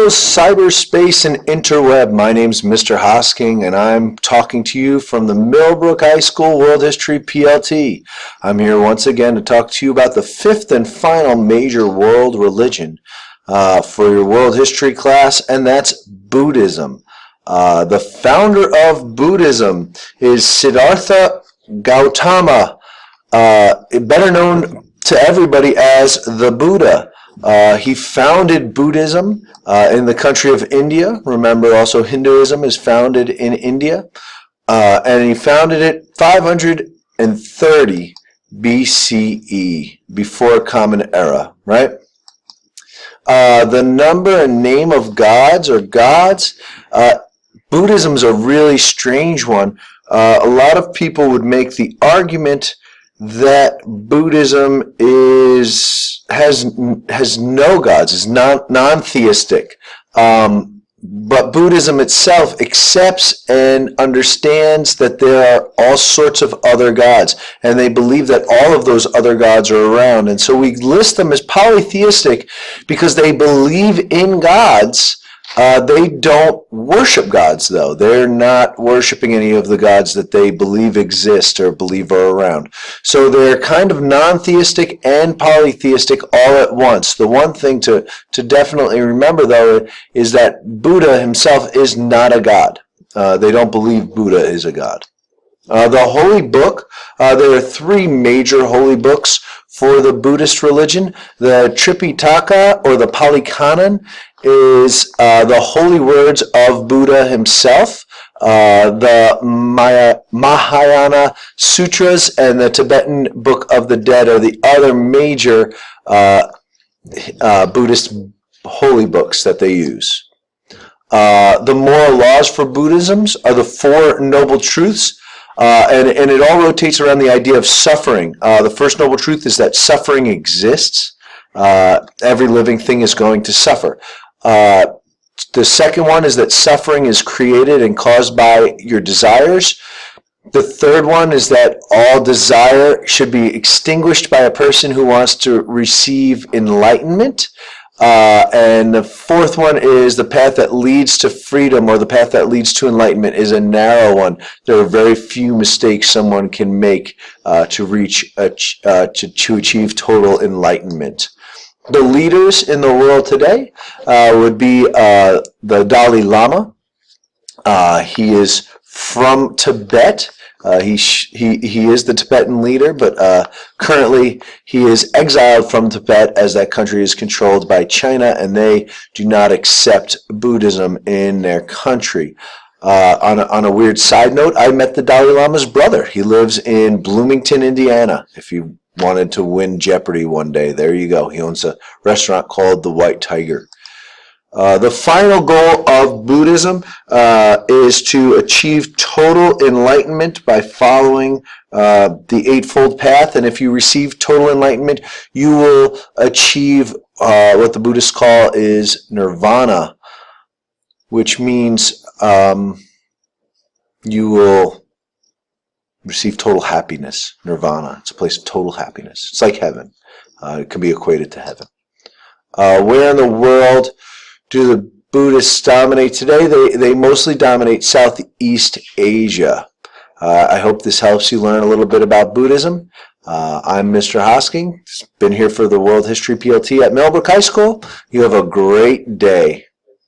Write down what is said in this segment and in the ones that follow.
Hello, cyberspace and interweb. My name's Mr. Hosking, and I'm talking to you from the Millbrook High School World History PLT. I'm here once again to talk to you about the fifth and final major world religion for your world history class, and that's Buddhism. The founder of Buddhism is Siddhartha Gautama, better known to everybody as the Buddha. He founded Buddhism in the country of India. Remember, also Hinduism is founded in India. And he founded it 530 BCE, before Common Era, right? The number and name of gods or gods, Buddhism's a really strange one. A lot of people would make the argument that Buddhism has no gods, is non-theistic. But Buddhism itself accepts and understands that there are all sorts of other gods, and they believe that all of those other gods are around. And so we list them as polytheistic because they believe in gods. They don't worship gods, though. They're not worshiping any of the gods that they believe exist or believe are around. So they're kind of non-theistic and polytheistic all at once. The one thing to definitely remember, though, is that Buddha himself is not a god. They don't believe Buddha is a god. The holy book, there are three major holy books for the Buddhist religion. The Tripitaka, or the Pali Canon, is the holy words of Buddha himself. The Mahayana Sutras and the Tibetan Book of the Dead are the other major Buddhist holy books that they use. The moral laws for Buddhism are the Four Noble Truths. And it all rotates around the idea of suffering. The first noble truth is that suffering exists. Every living thing is going to suffer. The second one is that suffering is created and caused by your desires. The third one is that all desire should be extinguished by a person who wants to receive enlightenment. And the fourth one is the path that leads to freedom, or the path that leads to enlightenment, is a narrow one. There are very few mistakes someone can make to achieve total enlightenment. The leaders in the world today would be the Dalai Lama. He is from Tibet. He is the Tibetan leader, but currently he is exiled from Tibet as that country is controlled by China, and they do not accept Buddhism in their country. On a weird side note, I met the Dalai Lama's brother. He lives in Bloomington, Indiana. If you wanted to win Jeopardy one day, there you go. He owns a restaurant called the White Tiger. The final goal of Buddhism is to achieve total enlightenment by following the Eightfold Path. And if you receive total enlightenment, you will achieve what the Buddhists call is nirvana, which means you will receive total happiness. Nirvana. It's a place of total happiness. It's like heaven. It can be equated to heaven. Where in the world do the Buddhists dominate today? They mostly dominate Southeast Asia. I hope this helps you learn a little bit about Buddhism. I'm Mr. Hosking. Been here for the World History PLT at Millbrook High School. You have a great day,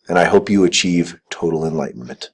and I hope you achieve total enlightenment.